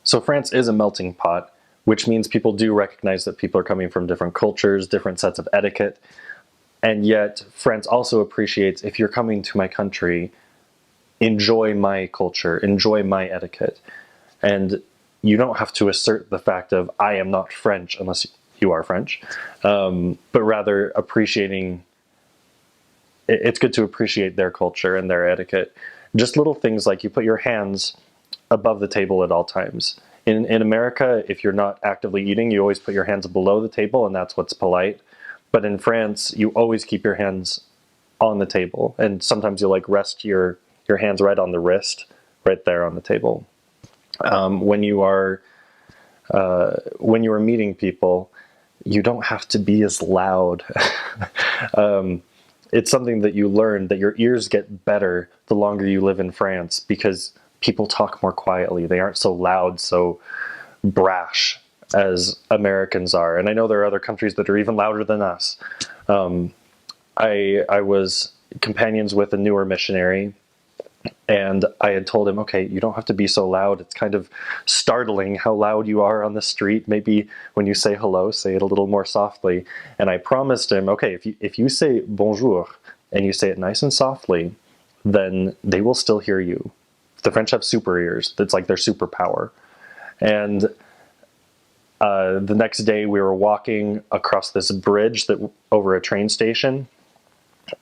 So France is a melting pot, which means people do recognize that people are coming from different cultures, different sets of etiquette. And yet France also appreciates, if you're coming to my country, enjoy my culture, enjoy my etiquette. And you don't have to assert the fact of, I am not French, unless you are French, but rather appreciating, it's good to appreciate their culture and their etiquette. Just little things like you put your hands above the table at all times. In America, if you're not actively eating, you always put your hands below the table, and that's what's polite. But in France, you always keep your hands on the table, and sometimes you'll like rest your hands right on the wrist, right there on the table. When you are meeting people, you don't have to be as loud. It's something that you learn, that your ears get better the longer you live in France, because people talk more quietly. They aren't so loud, so brash as Americans are. And I know there are other countries that are even louder than us. I was companions with a newer missionary, and I had told him, okay, you don't have to be so loud. It's kind of startling how loud you are on the street. Maybe when you say hello, say it a little more softly. And I promised him, okay, if you say bonjour and you say it nice and softly, then they will still hear you. The French have super ears. That's like their superpower. And the next day we were walking across this bridge over a train station,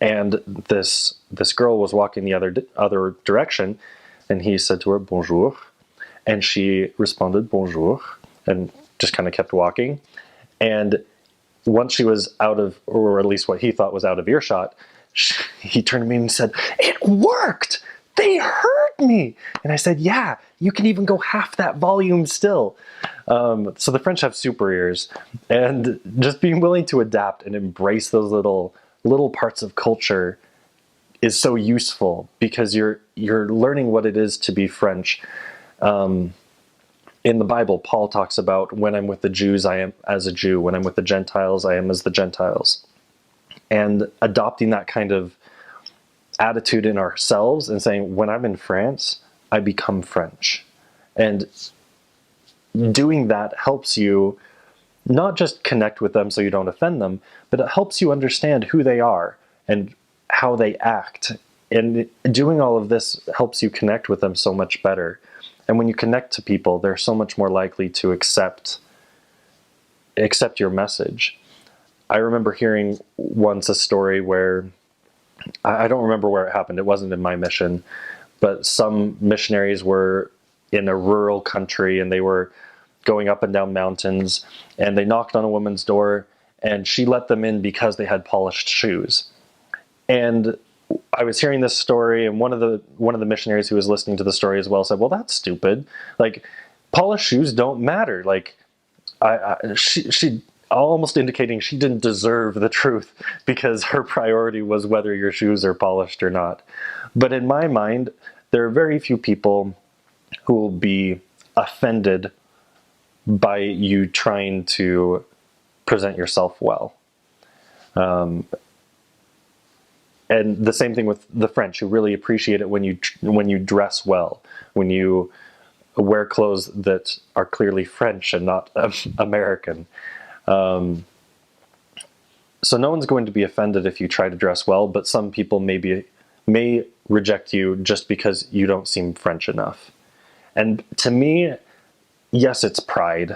and this girl was walking the other direction, and he said to her bonjour, and she responded bonjour, and just kind of kept walking. And once she was out of, or at least what he thought was out of earshot, he turned to me and said, "It worked! They heard me!" And I said, yeah, you can even go half that volume still. So the French have super ears, and just being willing to adapt and embrace those little parts of culture is so useful, because you're learning what it is to be French. In the Bible, Paul talks about, when I'm with the Jews, I am as a Jew. When I'm with the Gentiles, I am as the Gentiles. And adopting that kind of attitude in ourselves and saying, when I'm in France, I become French. And doing that helps you not just connect with them so you don't offend them, but it helps you understand who they are and how they act. And doing all of this helps you connect with them so much better. And when you connect to people, they're so much more likely to accept your message. I remember hearing once a story where, I don't remember where it happened. It wasn't in my mission, but some missionaries were in a rural country, and they were going up and down mountains, and they knocked on a woman's door, and she let them in because they had polished shoes. And I was hearing this story, and one of the missionaries who was listening to the story as well said, well, that's stupid. Like, polished shoes don't matter. Like, she almost indicating she didn't deserve the truth, because her priority was whether your shoes are polished or not. But in my mind, there are very few people who will be offended by you trying to present yourself well. And the same thing with the French, who really appreciate it when you dress well, when you wear clothes that are clearly French and not American. So no one's going to be offended if you try to dress well, but some people may reject you just because you don't seem French enough. And to me, yes, it's pride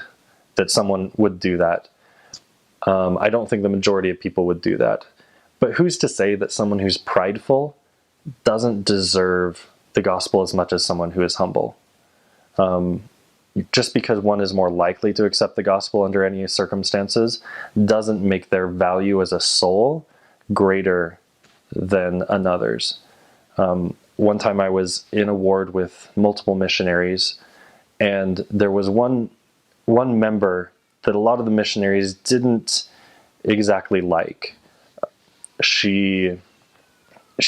that someone would do that. I don't think the majority of people would do that. But who's to say that someone who's prideful doesn't deserve the gospel as much as someone who is humble? Just because one is more likely to accept the gospel under any circumstances doesn't make their value as a soul greater than another's. One time I was in a ward with multiple missionaries, and there was one member that a lot of the missionaries didn't exactly like. She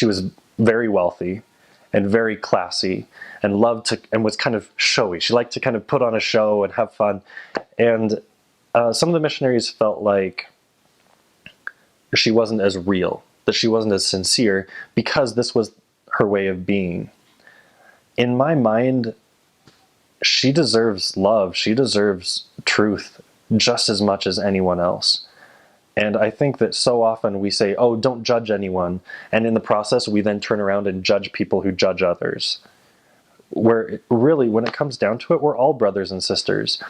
was very wealthy and very classy, and was kind of showy. She liked to kind of put on a show and have fun. And some of the missionaries felt like she wasn't as real, that she wasn't as sincere, because this was her way of being. In my mind, she deserves love. She deserves truth just as much as anyone else. And I think that so often we say, oh, don't judge anyone. And in the process, we then turn around and judge people who judge others. Where really, when it comes down to it, we're all brothers and sisters.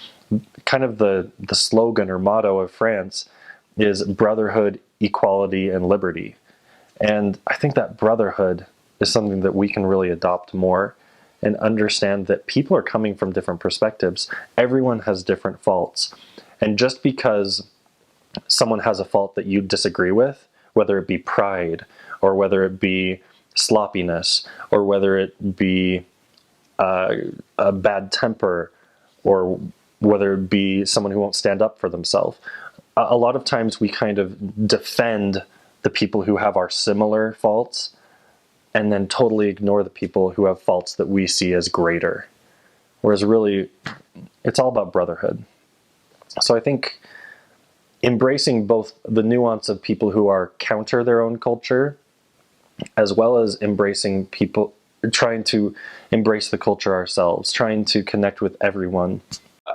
Kind of the slogan or motto of France is brotherhood, equality, and liberty. And I think that brotherhood is something that we can really adopt more and understand that people are coming from different perspectives. Everyone has different faults. And just because someone has a fault that you disagree with, whether it be pride, or whether it be sloppiness, or whether it be a bad temper, or whether it be someone who won't stand up for themselves, a lot of times we kind of defend the people who have our similar faults and then totally ignore the people who have faults that we see as greater. Whereas really, it's all about brotherhood. So I think embracing both the nuance of people who are counter their own culture, as well as embracing people, trying to embrace the culture ourselves, trying to connect with everyone.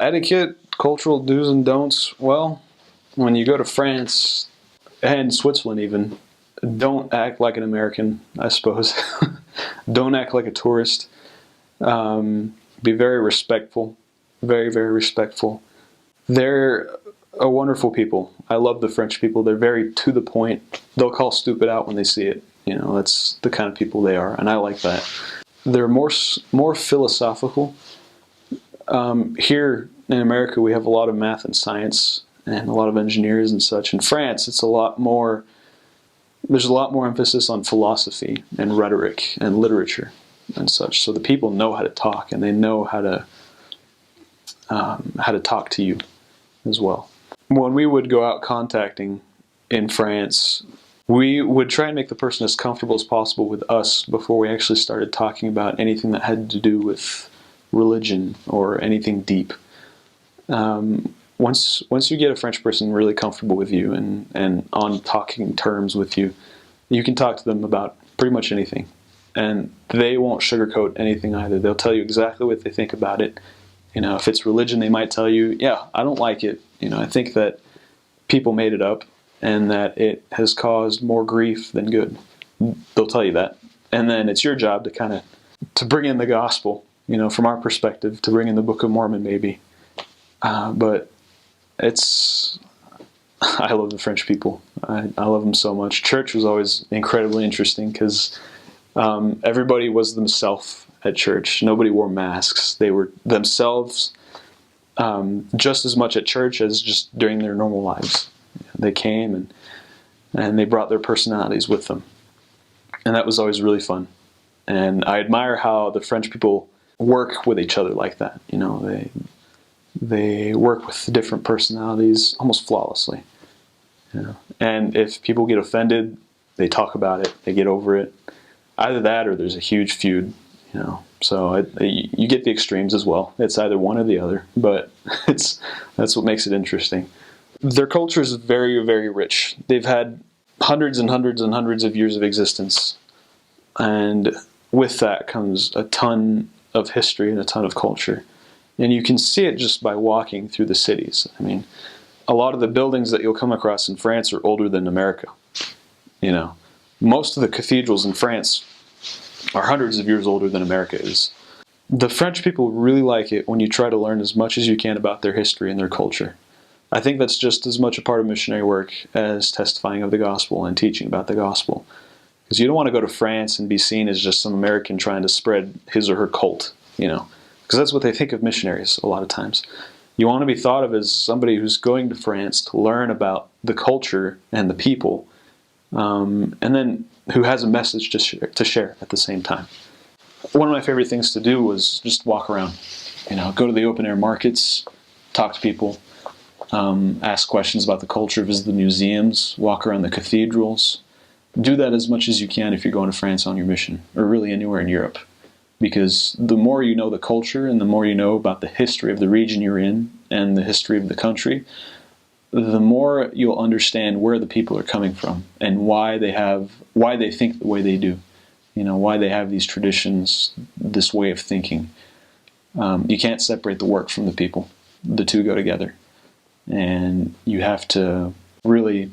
Etiquette, cultural do's and don'ts. Well, when you go to France and Switzerland even, don't act like an American, I suppose. Don't act like a tourist. Be very respectful. Very, very respectful. They're a wonderful people. I love the French people. They're very to the point. They'll call stupid out when they see it. You know, that's the kind of people they are, and I like that. They're more philosophical. Here in America, we have a lot of math and science and a lot of engineers and such. In France, it's a lot more. There's a lot more emphasis on philosophy and rhetoric and literature and such. So the people know how to talk, and they know how to talk to you as well. When we would go out contacting in France, we would try and make the person as comfortable as possible with us before we actually started talking about anything that had to do with religion or anything deep. Once you get a French person really comfortable with you and on talking terms with you, you can talk to them about pretty much anything. And they won't sugarcoat anything either. They'll tell you exactly what they think about it. You know, if it's religion, they might tell you, yeah, I don't like it. You know, I think that people made it up and that it has caused more grief than good. They'll tell you that. And then it's your job to bring in the gospel, you know, from our perspective, to bring in the Book of Mormon maybe. But I love the French people. I love them so much. Church was always incredibly interesting because everybody was themselves at church. Nobody wore masks. They were themselves just as much at church as just during their normal lives. They came and they brought their personalities with them. And that was always really fun. And I admire how the French people work with each other like that. You know, they work with different personalities almost flawlessly. You know? And if people get offended, they talk about it, they get over it. Either that or there's a huge feud, you know. So you get the extremes as well. It's either one or the other, but that's what makes it interesting. Their culture is very, very rich. They've had hundreds and hundreds and hundreds of years of existence. And with that comes a ton of history and a ton of culture. And you can see it just by walking through the cities. I mean, a lot of the buildings that you'll come across in France are older than America. You know, most of the cathedrals in France are hundreds of years older than America is. The French people really like it when you try to learn as much as you can about their history and their culture. I think that's just as much a part of missionary work as testifying of the gospel and teaching about the gospel. Because you don't want to go to France and be seen as just some American trying to spread his or her cult, you know. Because that's what they think of missionaries a lot of times. You want to be thought of as somebody who's going to France to learn about the culture and the people, and then who has a message to share at the same time. One of my favorite things to do was just walk around, you know, go to the open air markets, talk to people, ask questions about the culture, visit the museums, walk around the cathedrals. Do that as much as you can if you're going to France on your mission, or really anywhere in Europe. Because the more you know the culture and the more you know about the history of the region you're in and the history of the country, the more you'll understand where the people are coming from and why they think the way they do. You know, why they have these traditions, this way of thinking. You can't separate the work from the people. The two go together. And you have to really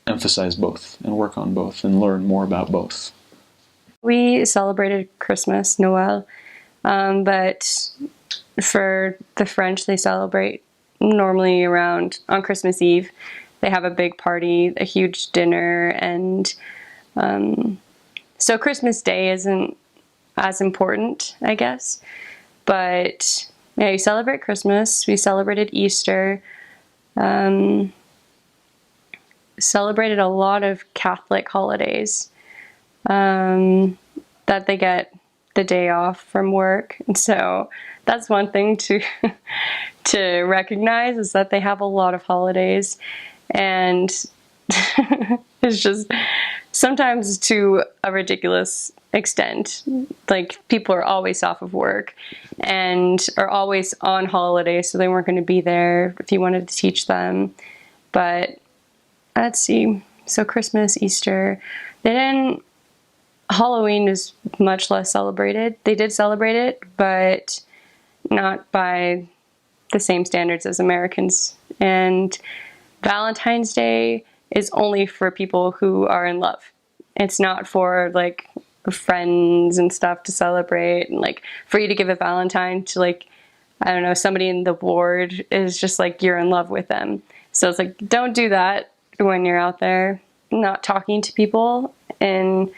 emphasize both and work on both and learn more about both. We celebrated Christmas, Noel, but for the French, they celebrate normally around on Christmas Eve. They have a big party, a huge dinner, and so Christmas Day isn't as important, I guess. But yeah, you celebrate Christmas. We celebrated Easter. Celebrated a lot of Catholic holidays that they get the day off from work, and so that's one thing to to recognize, is that they have a lot of holidays, and it's just sometimes to a ridiculous extent. Like, people are always off of work and are always on holiday, so they weren't going to be there if you wanted to teach them. But let's see, so Christmas, Easter, they didn't. Halloween is much less celebrated. They did celebrate it, but not by the same standards as Americans. And Valentine's Day is only for people who are in love. It's not for like friends and stuff to celebrate, and like for you to give a Valentine to, like, I don't know, somebody in the ward is just like you're in love with them. So it's like, don't do that when you're out there not talking to people in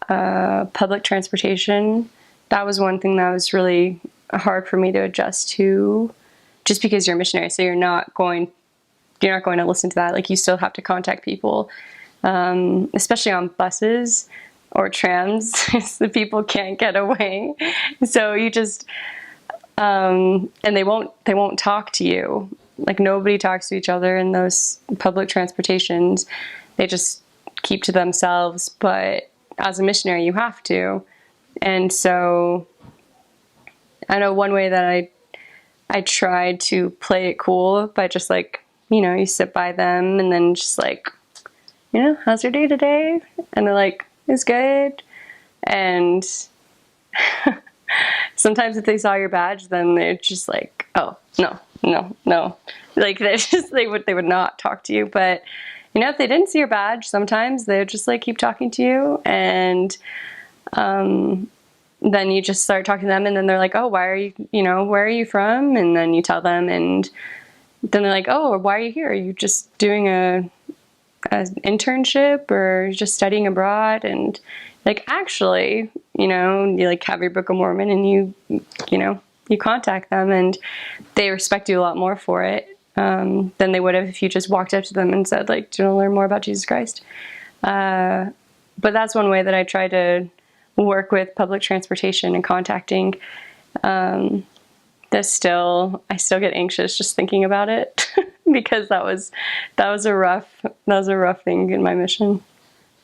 public transportation. That was one thing that was really hard for me to adjust to, just because you're a missionary, so you're not going to listen to that. Like, you still have to contact people, especially on buses or trams. The people can't get away, so you just and they won't talk to you. Like, nobody talks to each other in those public transportations. They just keep to themselves. But as a missionary, you have to. And so I know one way that I tried to play it cool by just, like, you sit by them and then just like, how's your day today? And they're like, it's good. And sometimes if they saw your badge, then they're just like, oh, no. Like, they would not talk to you. But if they didn't see your badge, sometimes they would just like keep talking to you, and then you just start talking to them, and then they're like, oh, where are you from? And then you tell them, and then they're like, oh, why are you here? Are you just doing an internship, or just studying abroad? And like, actually, you like have your Book of Mormon, and you contact them, and they respect you a lot more for it than they would have if you just walked up to them and said, like, do you want to learn more about Jesus Christ? But that's one way that I try to work with public transportation and contacting. I still get anxious just thinking about it because that was a rough thing in my mission.